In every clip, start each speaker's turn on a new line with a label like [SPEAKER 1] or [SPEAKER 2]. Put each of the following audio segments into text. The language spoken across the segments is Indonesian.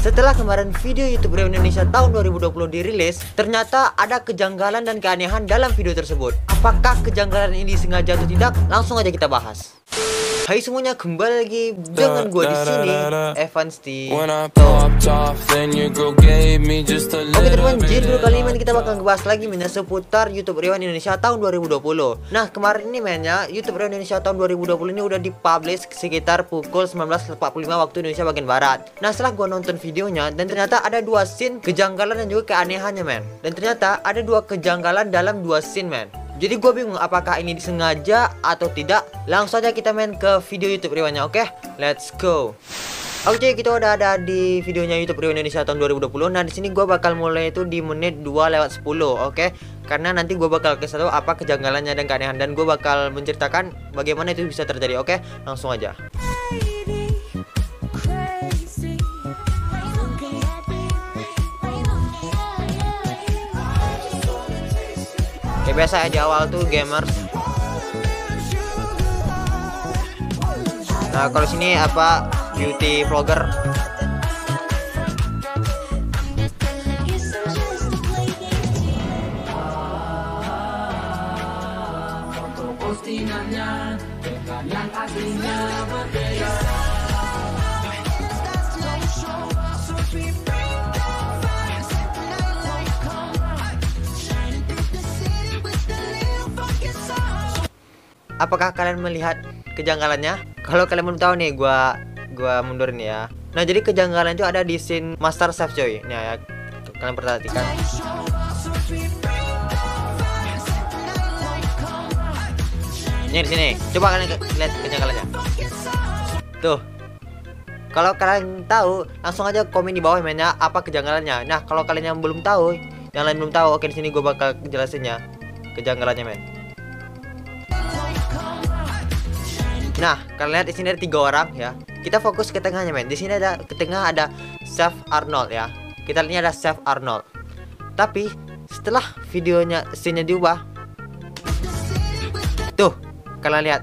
[SPEAKER 1] Setelah kemarin video YouTube Rewind Indonesia tahun 2020 dirilis, ternyata ada kejanggalan dan keanehan dalam video tersebut. Apakah kejanggalan ini disengaja atau tidak? Langsung aja kita bahas. Hai semuanya, kembali lagi dengan gue di sini, Evans di Oke teman, jadi dulu kali ini kita bakal ngebahas lagi seputar YouTube Rewind Indonesia tahun 2020. Nah kemarin ini YouTube Rewind Indonesia tahun 2020 ini udah dipublish sekitar pukul 19.45 waktu Indonesia bagian barat. Nah setelah gue nonton videonya, dan ternyata ada dua scene kejanggalan dan juga keanehannya dan ternyata ada dua kejanggalan dalam dua scene Jadi gue bingung apakah ini disengaja atau tidak. Langsung aja kita ke video YouTube Rewind-nya, oke? Let's go. Oke, kita udah ada di videonya YouTube Rewind Indonesia tahun 2020. Nah, di sini gue bakal mulai itu di menit 2:10, oke? Karena nanti gue bakal kasih tahu apa kejanggalannya dan keanehan, dan gue bakal menceritakan bagaimana itu bisa terjadi, oke? Langsung aja. Kayak biasa ya, di awal tuh gamers. Nah kalau sini apa, beauty vlogger. Postingannya dengan yang aslinya berbeda. Apakah kalian melihat kejanggalannya? Kalau kalian belum tahu nih, gua mundurin ya. Nah, jadi kejanggalan itu ada di scene Master Chef coy. Nih ya, kalian perhatikan. Ini di sini. Coba kalian lihat kejanggalannya. Tuh. Kalau kalian tahu, langsung aja komen di bawah apa kejanggalannya. Nah, kalau kalian yang belum tahu, yang lain belum tahu, oke di sini gua bakal jelasinnya kejanggalannya Nah, kalian lihat di sini ada 3 orang ya. Kita fokus ke tengahnya Di sini ada ke tengah ada Chef Arnold ya. Kita lihat ini ada Chef Arnold. Tapi setelah videonya scene-nya diubah. Tuh, kalian lihat.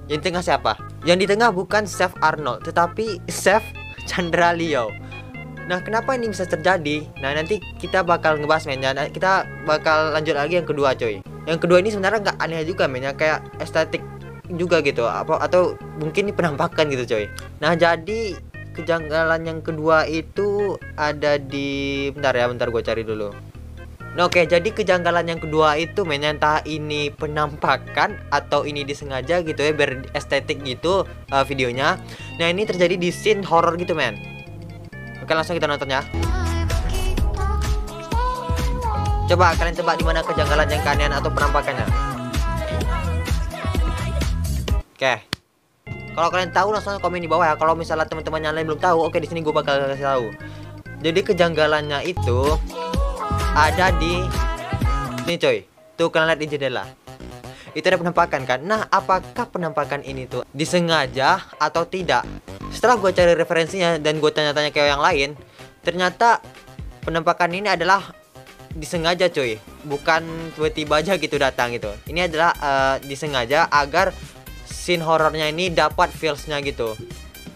[SPEAKER 1] Yang di tengah siapa? Yang di tengah bukan Chef Arnold, tetapi Chef Chandra Leo. Nah, kenapa ini bisa terjadi? Nah, nanti kita bakal ngebahas Nah, kita bakal lanjut lagi yang kedua coy. Yang kedua ini sebenarnya nggak aneh juga kayak estetik juga gitu, atau mungkin ini penampakan gitu coy. Nah jadi kejanggalan yang kedua itu ada di bentar gue cari dulu. Nah, oke, jadi kejanggalan yang kedua itu entah ini penampakan atau ini disengaja gitu ya, biar estetik gitu videonya. Nah ini terjadi di scene horror gitu Oke, langsung kita nonton ya. Coba kalian tebak di mana kejanggalan yang keanehan atau penampakannya. Oke, kalau kalian tahu langsung komen di bawah ya. Kalau misalnya teman-teman yang lain belum tahu, oke di sini gue bakal kasih tahu. Jadi kejanggalannya itu ada di ini coy. Tuh kalian lihat di jendela. Itu ada penampakan kan. Nah, apakah penampakan ini tuh disengaja atau tidak? Setelah gue cari referensinya dan gue tanya-tanya ke yang lain, ternyata penampakan ini adalah disengaja coy. Bukan tiba-tiba aja gitu datang gitu. Ini adalah disengaja agar scene horornya ini dapat feelsnya gitu.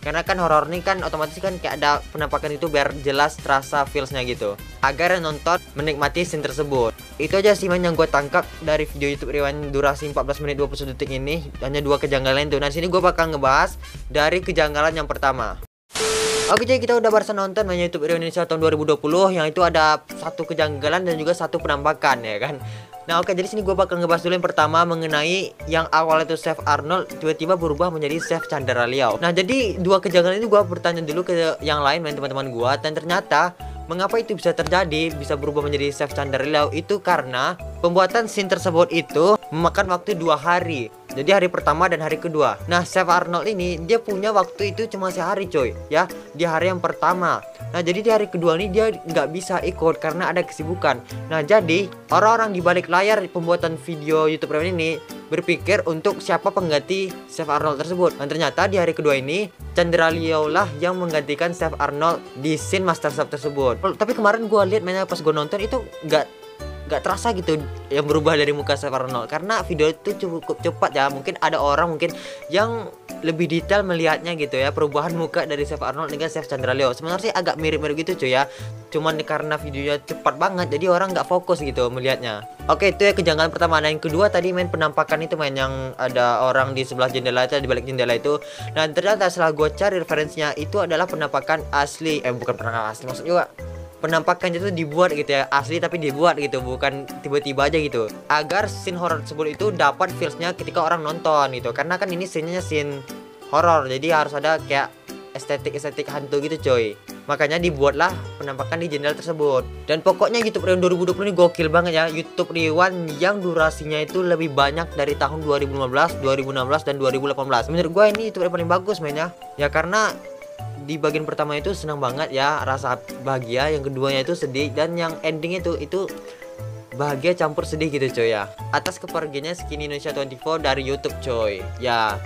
[SPEAKER 1] Karena kan horor ini kan otomatis kan kayak ada penampakan itu biar jelas terasa feelsnya gitu, agar yang nonton menikmati scene tersebut. Itu aja sih yang gue tangkap dari video YouTube Rewind durasi 14 menit 21 detik ini. Hanya 2 kejanggalan itu. Nah sini gue bakal ngebahas dari kejanggalan yang pertama. Oke, jadi kita udah barusan nonton YouTube Rewind Indonesia tahun 2020 yang itu ada 1 kejanggalan dan juga 1 penampakan ya kan. Nah oke, jadi sini gue bakal ngebahas dulu yang pertama mengenai yang awal itu Chef Arnold tiba-tiba berubah menjadi Chef Chandra Leo. Nah jadi 2 kejanggalan itu gue bertanya dulu ke yang lain teman-teman gue, dan ternyata mengapa itu bisa terjadi, bisa berubah menjadi Chef Chandra Leo itu karena pembuatan scene tersebut itu memakan waktu 2 hari. Jadi hari pertama dan hari kedua. Nah Chef Arnold ini dia punya waktu itu cuma sehari coy ya, di hari yang pertama. Nah jadi di hari kedua ini dia nggak bisa ikut karena ada kesibukan. Nah jadi orang-orang di balik layar pembuatan video YouTube Rewind ini berpikir untuk siapa pengganti Chef Arnold tersebut. Dan ternyata di hari kedua ini Chandra Leo lah yang menggantikan Chef Arnold di scene Master Chef tersebut. Tapi kemarin gue lihat pas gue nonton itu gak terasa gitu yang berubah dari muka Chef Arnold, karena video itu cukup cepat ya. Mungkin ada orang mungkin yang lebih detail melihatnya gitu ya, perubahan muka dari Chef Arnold dengan Chef Chandra Leo. Sebenarnya sih agak mirip-mirip gitu cuy ya, cuman karena videonya cepat banget jadi orang nggak fokus gitu melihatnya. Oke, itu ya kejanggalan pertama. Nah yang kedua tadi main penampakan itu, main yang ada orang di sebelah jendela itu, di balik jendela itu. Dan ternyata setelah gue cari referensinya, itu adalah penampakan asli, bukan penampakan asli, maksud juga penampakan itu dibuat gitu ya, asli tapi dibuat gitu, bukan tiba-tiba aja gitu, agar scene horror tersebut itu dapat feelsnya ketika orang nonton gitu. Karena kan ini scene-nya scene horror, jadi harus ada kayak estetik hantu gitu coy. Makanya dibuatlah penampakan di jendela tersebut. Dan pokoknya YouTube Rewind 2020 ini gokil banget ya. YouTube Rewind yang durasinya itu lebih banyak dari tahun 2015, 2016 dan 2018. Menurut gue ini YouTube Rewind paling bagus mainnya. Ya karena di bagian pertama itu senang banget ya, rasa bahagia. Yang keduanya itu sedih, dan yang ending itu bahagia campur sedih gitu coy ya, atas kepergiannya Skinny Indonesia 24 dari YouTube coy ya.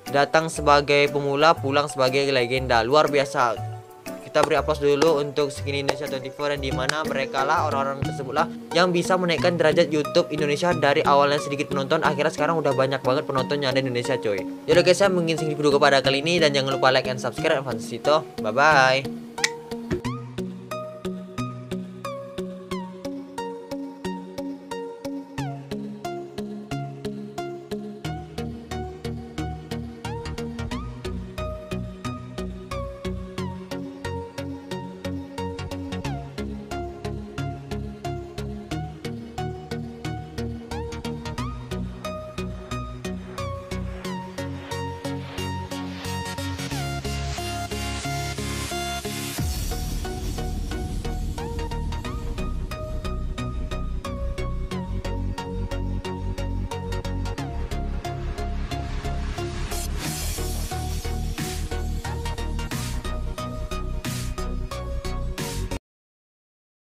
[SPEAKER 1] Datang sebagai pemula, pulang sebagai legenda, luar biasa. Kita beri aplaus dulu untuk Skinny Indonesia 24, dan dimana mereka lah orang-orang tersebut lah yang bisa menaikkan derajat YouTube Indonesia dari awalnya sedikit penonton, akhirnya sekarang udah banyak banget penonton yang ada di Indonesia coy. Yaudah guys, saya mungkin segitu dulu kepada kali ini, dan jangan lupa like and subscribe. Bye bye.